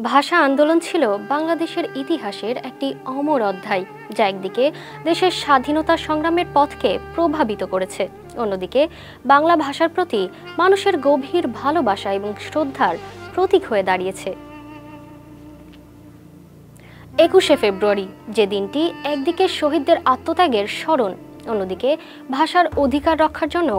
ভাষা আন্দোলন ছিল বাংলাদেশের ইতিহাসের একটি অমর অধ্যায়, যা একদিকে দেশের স্বাধীনতা সংগ্রামের পথকে প্রভাবিত করেছে, অন্যদিকে বাংলা ভাষার প্রতি মানুষের গভীর ভালোবাসা এবং শ্রদ্ধার প্রতীক হয়ে দাঁড়িয়েছে। 21শে ফেব্রুয়ারি, যে দিনটি একদিকে শহীদদের আত্মত্যাগের স্মরণ, অন্যদিকে ভাষার অধিকার রক্ষার জন্য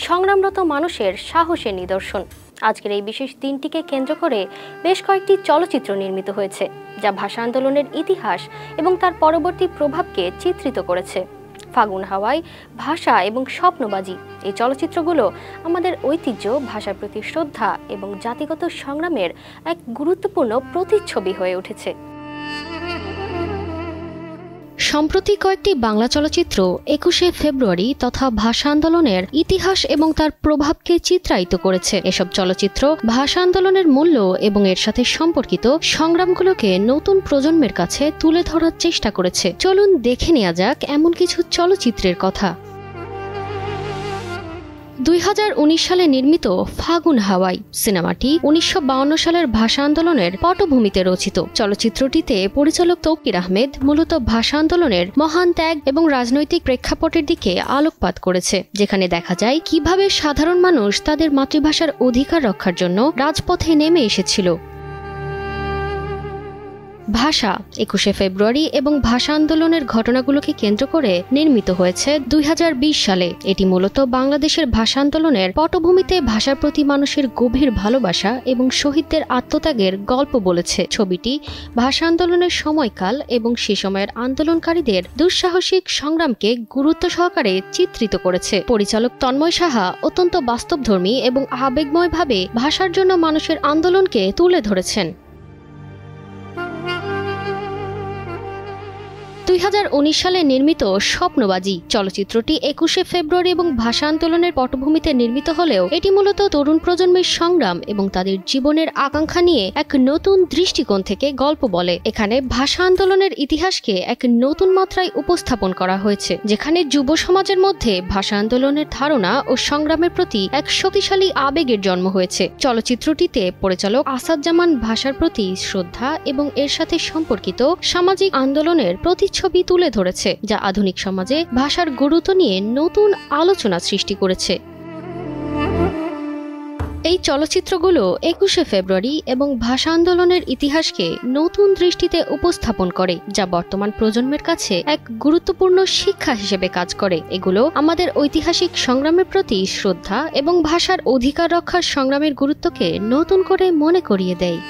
সংগ্রামরত মানুষের সাহসের নিদর্শন। আজকের এই বিশেষ দিনটিকে কেন্দ্র করে বেশ কয়েকটি চলচ্চিত্র নির্মিত হয়েছে, যা ভাষা আন্দোলনের ইতিহাস এবং তার পরবর্তী প্রভাবকে চিত্রিত করেছে। ফাগুন হাওয়ায়, ভাষা এবং স্বপ্নবাজি, এই চলচ্চিত্রগুলো আমাদের ঐতিহ্য, ভাষার প্রতি শ্রদ্ধা এবং জাতিগত সংগ্রামের এক গুরুত্বপূর্ণ প্রতিচ্ছবি হয়ে উঠেছে। সম্প্রতি কয়েকটি বাংলা চলচ্চিত্র 21শে ফেব্রুয়ারি তথা ভাষা আন্দোলনের ইতিহাস এবং তার প্রভাবকে চিত্রায়িত করেছে। এসব চলচ্চিত্র ভাষা আন্দোলনের মূল্য এবং এর সাথে সম্পর্কিত সংগ্রামগুলোকে নতুন প্রজন্মের কাছে তুলে ধরার চেষ্টা করেছে। চলুন দেখে নেওয়া যাক এমন কিছু চলচ্চিত্রের কথা। 2019 সালে নির্মিত ফাগুন হাওয়াই সিনেমাটি 1952 সালের ভাষা আন্দোলনের পটভূমিতে রচিত। চলচ্চিত্রটিতে পরিচালক তৌকির আহমেদ মূলত ভাষা আন্দোলনের মহান ত্যাগ এবং রাজনৈতিক প্রেক্ষাপটের দিকে আলোকপাত করেছে, যেখানে দেখা যায় কিভাবে সাধারণ মানুষ তাদের মাতৃভাষার অধিকার রক্ষার জন্য রাজপথে নেমে এসেছিল। ভাষা 21শে ফেব্রুয়ারি এবং ভাষা আন্দোলনের ঘটনাগুলোকে কেন্দ্র করে নির্মিত হয়েছে 2020 সালে। এটি মূলত বাংলাদেশের ভাষা আন্দোলনের পটভূমিতে ভাষার প্রতি মানুষের গভীর ভালোবাসা এবং শহীদদের আত্মত্যাগের গল্প বলেছে। ছবিটি ভাষা আন্দোলনের সময়কাল এবং সে সময়ের আন্দোলনকারীদের দুঃসাহসিক সংগ্রামকে গুরুত্ব সহকারে চিত্রিত করেছে। পরিচালক তন্ময় সাহা অত্যন্ত বাস্তবধর্মী এবং আবেগময়ভাবে ভাষার জন্য মানুষের আন্দোলনকে তুলে ধরেছেন। 2019 সালে নির্মিত স্বপ্নবাজি চলচ্চিত্রটি 21শে ফেব্রুয়ারি এবং ভাষা আন্দোলনের পটভূমিতে নির্মিত হলেও এটি মূলত তরুণ প্রজন্মের সংগ্রাম এবং তাদের জীবনের আকাঙ্ক্ষা নিয়ে এক নতুন দৃষ্টিকোণ থেকে গল্প বলে। এখানে ভাষা আন্দোলনের ইতিহাসকে এক নতুন মাত্রায় উপস্থাপন করা হয়েছে, যেখানে যুব সমাজের মধ্যে ভাষা আন্দোলনের ধারণা ও সংগ্রামের প্রতি এক শক্তিশালী আবেগের জন্ম হয়েছে। চলচ্চিত্রটিতে পরিচালক আসাদজামান ভাষার প্রতি শ্রদ্ধা এবং এর সাথে সম্পর্কিত সামাজিক আন্দোলনের প্রতিচ্ছবি তুলে ধরেছে, যা আধুনিক সমাজে ভাষার গুরুত্ব নিয়ে নতুন আলোচনা সৃষ্টি করেছে। এই চলচ্চিত্রগুলো 21শে ফেব্রুয়ারি এবং ভাষা আন্দোলনের ইতিহাসকে নতুন দৃষ্টিতে উপস্থাপন করে, যা বর্তমান প্রজন্মের কাছে এক গুরুত্বপূর্ণ শিক্ষা হিসেবে কাজ করে। এগুলো আমাদের ঐতিহাসিক সংগ্রামের প্রতি শ্রদ্ধা এবং ভাষার অধিকার রক্ষার সংগ্রামের গুরুত্বকে নতুন করে মনে করিয়ে দেয়।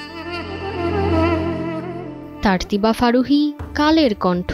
তারতিবা ফারুহি, কালের কণ্ঠ।